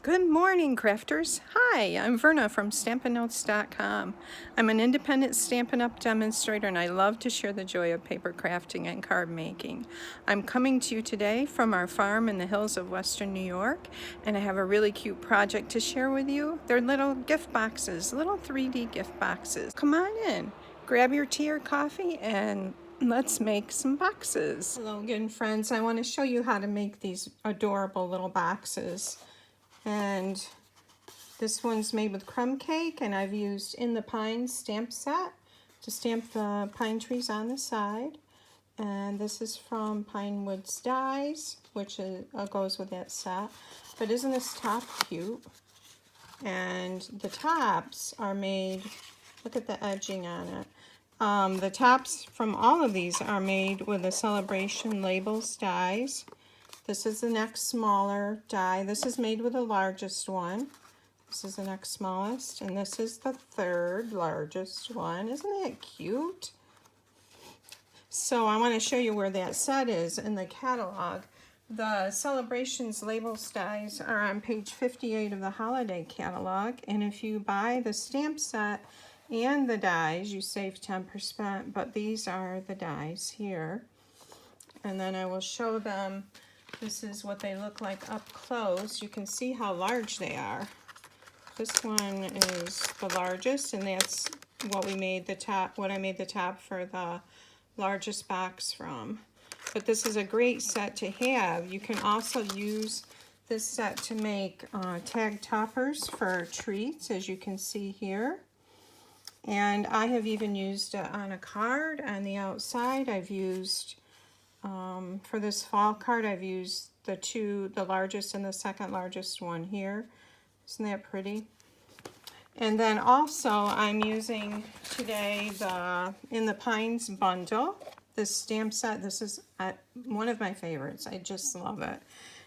Good morning, crafters. Hi, I'm Verna from Stampin'Notes.com. I'm an independent Stampin' Up! Demonstrator, and I love to share the joy of paper crafting and card making. I'm coming to you today from our farm in the hills of Western New York, and I have a really cute project to share with you. They're little gift boxes, little 3D gift boxes. Come on in, grab your tea or coffee, and let's make some boxes. Hello again, friends. I want to show you how to make these adorable little boxes. And this one's made with crumb cake, and I've used In the Pines stamp set to stamp the pine trees on the side. And this is from Pine Woods Dies, which goes with that set. But isn't this top cute? And the tops are made, look at the edging on it. The tops from all of these are made with the Celebration Labels dies. This is the next smaller die. This is made with the largest one. This is the next smallest, and this is the third largest one. Isn't that cute? So I want to show you where that set is in the catalog. The Celebrations Labels dies are on page 58 of the holiday catalog, and if you buy the stamp set and the dies, you save 10%, but these are the dies here. And then I will show them. This is what they look like up close. You can see how large they are. This one is the largest, and that's what we made the top, what I made the top for the largest box from. But this is a great set to have. You can also use this set to make tag toppers for treats, as you can see here. And I have even used it on a card on the outside. I've used for this fall card, I've used the largest and the second largest one here. Isn't that pretty? And then also I'm using today the In the Pines bundle, this stamp set. This is one of my favorites. I just love it.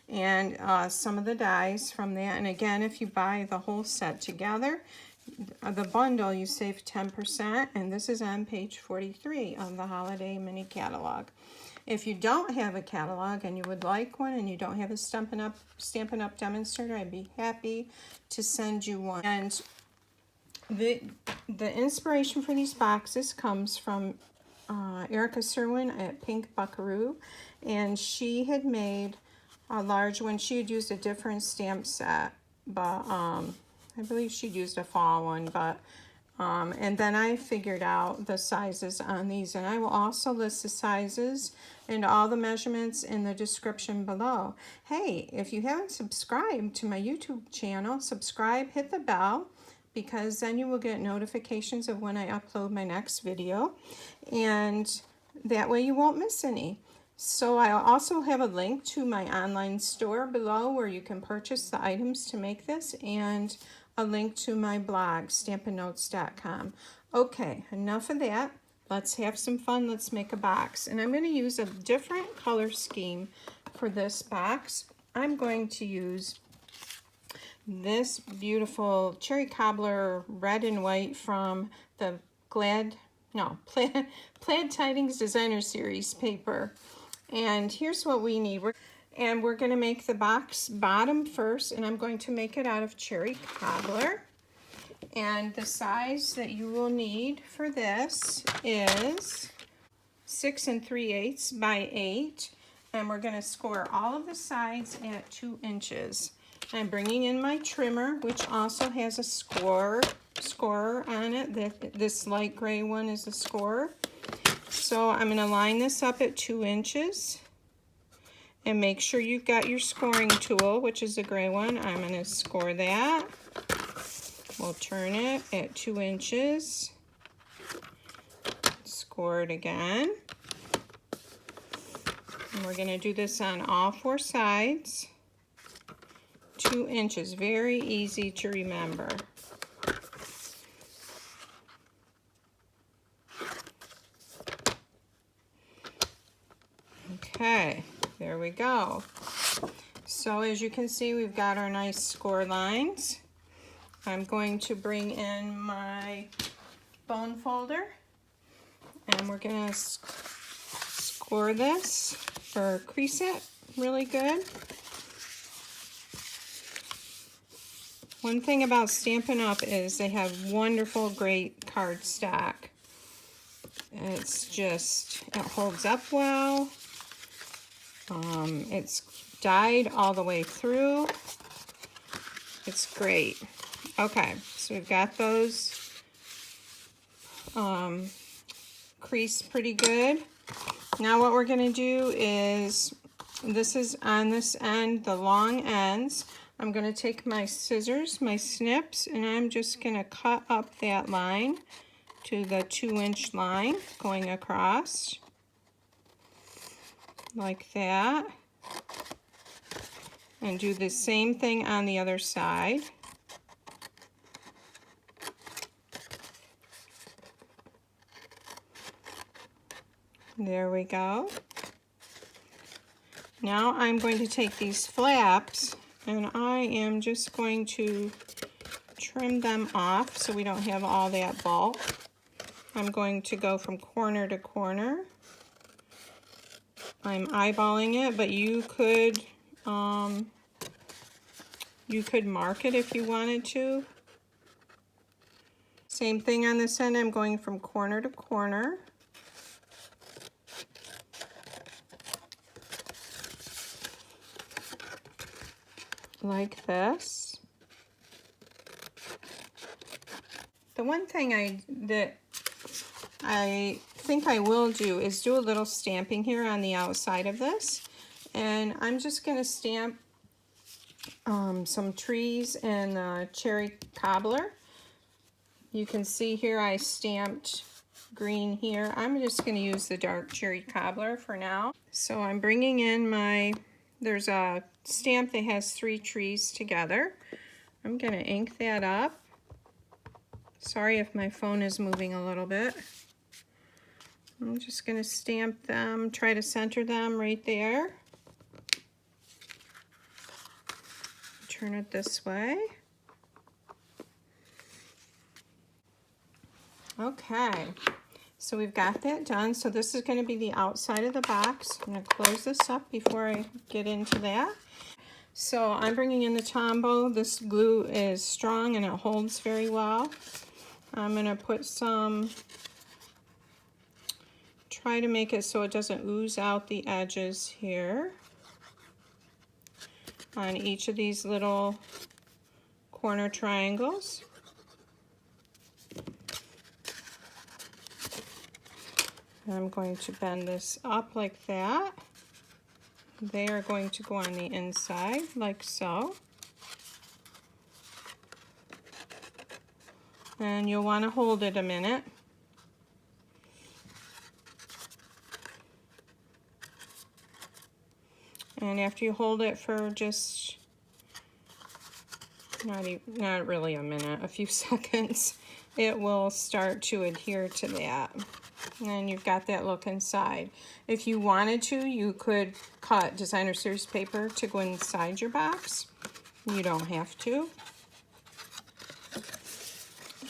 And some of the dies from that. And again, if you buy the whole set together, the bundle, you save 10%. And this is on page 43 of the Holiday Mini Catalog. If you don't have a catalog and you would like one and you don't have a Stampin' Up! Demonstrator, I'd be happy to send you one. And the inspiration for these boxes comes from Erica Cerwin at Pink Buckaroo, and she had made a large one. She had used a different stamp set, but I believe she'd used a fall one, but and then I figured out the sizes on these, and I will also list the sizes and all the measurements in the description below. Hey, if you haven't subscribed to my YouTube channel, subscribe, hit the bell, because then you will get notifications of when I upload my next video, and that way you won't miss any. So I also have a link to my online store below where you can purchase the items to make this, and a link to my blog, Stampin'Notes.com. Okay, enough of that. Let's have some fun. Let's make a box. And I'm going to use a different color scheme for this box. I'm going to use this beautiful cherry cobbler red and white from the Plaid Tidings Designer Series paper. And here's what we need. We're going to make the box bottom first, and I'm going to make it out of cherry cobbler. And the size that you will need for this is 6 3/8 by 8. And we're going to score all of the sides at 2 inches. I'm bringing in my trimmer, which also has a scorer on it. This light gray one is a scorer. So I'm going to line this up at 2 inches. And make sure you've got your scoring tool, which is the gray one. I'm going to score that. We'll turn it at 2 inches. Score it again. And we're going to do this on all 4 sides. 2 inches, very easy to remember. Okay, there we go. So as you can see, we've got our nice score lines. I'm going to bring in my bone folder, and we're going to score this or crease it really good. One thing about Stampin' Up! Is they have wonderful, great cardstock. It's just, it holds up well. It's dyed all the way through. It's great. Okay, so we've got those creased pretty good. Now what we're going to do is, this is on this end, the long ends. I'm going to take my scissors, my snips, and I'm just going to cut up that line to the 2-inch line going across like that, and do the same thing on the other side. There we go. Now I'm going to take these flaps and I am just going to trim them off so we don't have all that bulk. I'm going to go from corner to corner. I'm eyeballing it, but you could mark it if you wanted to. Same thing on this end, I'm going from corner to corner. Like this. The one thing that I think I will do is do a little stamping here on the outside of this, and I'm just going to stamp some trees and cherry cobbler. You can see here I stamped green here. I'm just going to use the dark cherry cobbler for now. So I'm bringing in there's a stamp that has 3 trees together. I'm going to ink that up. Sorry if my phone is moving a little bit. I'm just going to stamp them, try to center them right there. Turn it this way. Okay, so we've got that done. So this is going to be the outside of the box. I'm going to close this up before I get into that. So I'm bringing in the Tombow. This glue is strong and it holds very well. I'm going to put some, try to make it so it doesn't ooze out the edges here on each of these little corner triangles. I'm going to bend this up like that. They are going to go on the inside like so. And you'll want to hold it a minute. And after you hold it for just not really a minute, a few seconds, it will start to adhere to that. And you've got that look inside. If you wanted to, you could cut designer series paper to go inside your box. You don't have to.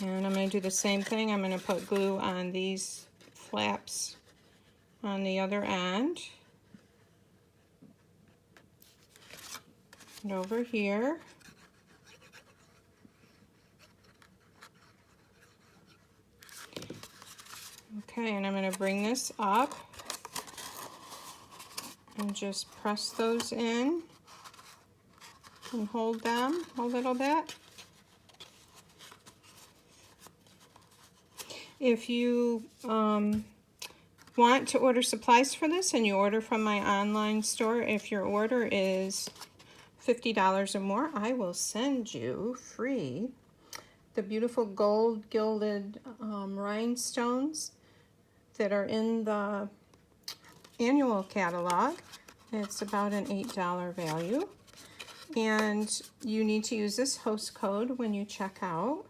And I'm going to do the same thing. I'm going to put glue on these flaps on the other end. And over here. Okay, and I'm going to bring this up and just press those in and hold them a little bit. If you want to order supplies for this and you order from my online store, if your order is $50 or more, I will send you free the beautiful gold gilded rhinestones that are in the annual catalog. It's about an $8 value. And you need to use this host code when you check out.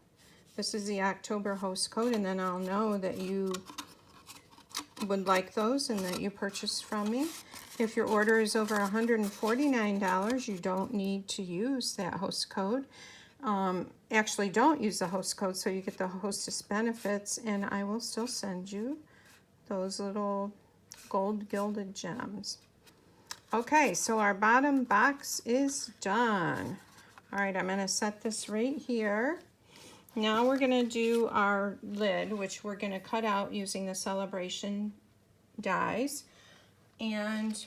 This is the October host code, and then I'll know that you would like those and that you purchased from me. If your order is over $149, you don't need to use that host code. Actually, don't use the host code so you get the hostess benefits, and I will still send you those little gold gilded gems. Okay, so our bottom box is done. All right, I'm gonna set this right here. Now we're gonna do our lid, which we're gonna cut out using the Celebration dies and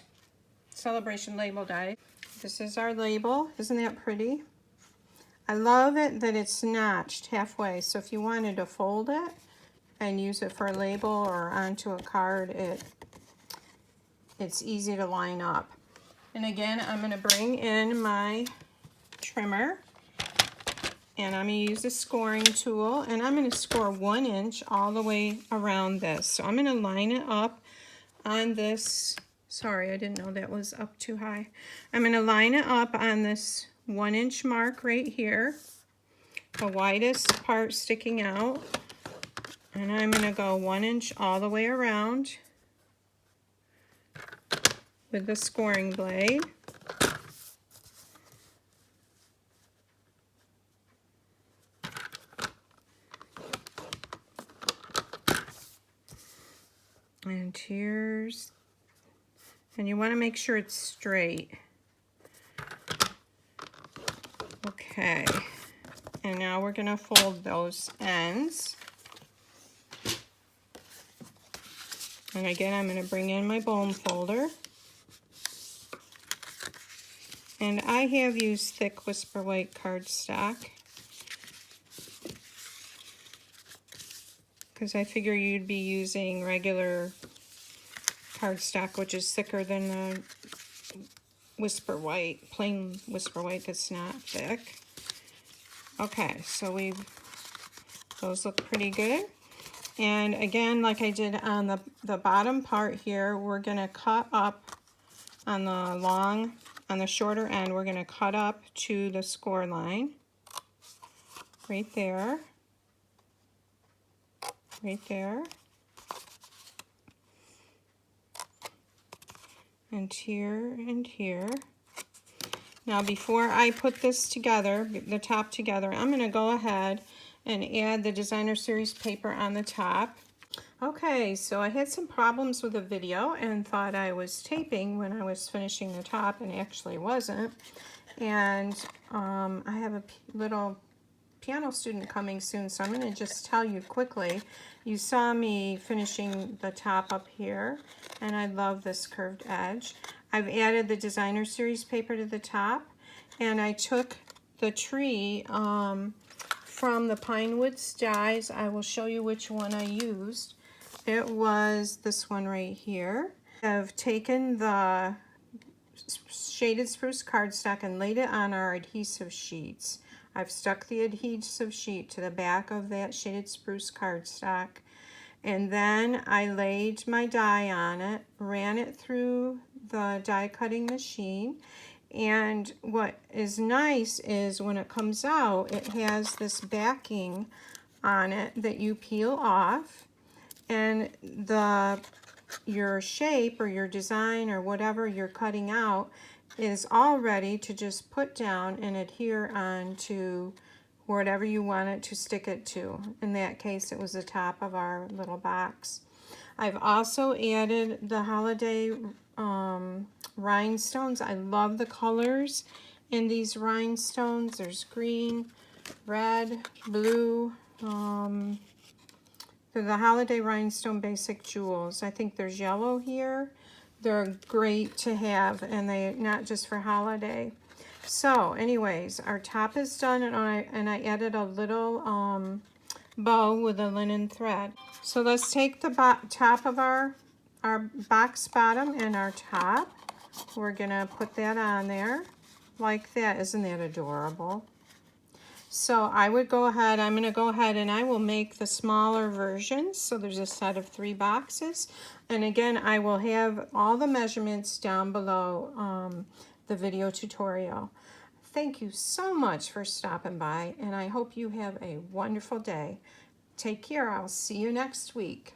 Celebration label die. This is our label. Isn't that pretty? I love it that it's notched halfway, so if you wanted to fold it and use it for a label or onto a card, it's easy to line up. And again, I'm going to bring in my trimmer, and I'm going to use a scoring tool, and I'm going to score 1 inch all the way around this. So I'm going to line it up on this. Sorry, I didn't know that was up too high. I'm going to line it up on this 1 inch mark right here, the widest part sticking out, and I'm going to go 1 inch all the way around with the scoring blade. And here's, and you want to make sure it's straight. Okay, and now we're going to fold those ends. And again, I'm going to bring in my bone folder. And I have used thick Whisper White cardstock because I figure you'd be using regular cardstock, which is thicker than the Whisper White, plain Whisper White that's not thick. Okay, so those look pretty good. And again, like I did on the bottom part here, we're gonna cut up on the shorter end, we're gonna cut up to the score line, right there, right there, and here and here. Now before I put this together, the top together, I'm gonna go ahead and add the Designer Series paper on the top. Okay, so I had some problems with the video and thought I was taping when I was finishing the top, and actually wasn't. And I have a little piano student coming soon, so I'm going to just tell you quickly. You saw me finishing the top up here, and I love this curved edge. I've added the Designer Series paper to the top, and I took the tree from the Pinewoods dies. I will show you which one I used. It was this one right here. I've taken the shaded spruce cardstock and laid it on our adhesive sheets. I've stuck the adhesive sheet to the back of that shaded spruce cardstock, and then I laid my die on it, ran it through the die cutting machine, and what is nice is when it comes out, it has this backing on it that you peel off, and your shape or your design or whatever you're cutting out is all ready to just put down and adhere on to whatever you want it to stick it to. In that case, it was the top of our little box. I've also added the holiday rhinestones. I love the colors in these rhinestones. There's green, red, blue. They're the holiday rhinestone basic jewels. I think there's yellow here. They're great to have, and they're not just for holiday. So anyways, our top is done, and I added a little bow with a linen thread. So let's take the top of our box bottom and our top. We're gonna put that on there like that. Isn't that adorable? So I would go ahead, I'm going to go ahead and I will make the smaller versions. So there's a set of 3 boxes. And again, I will have all the measurements down below the video tutorial. Thank you so much for stopping by, and I hope you have a wonderful day. Take care. I'll see you next week.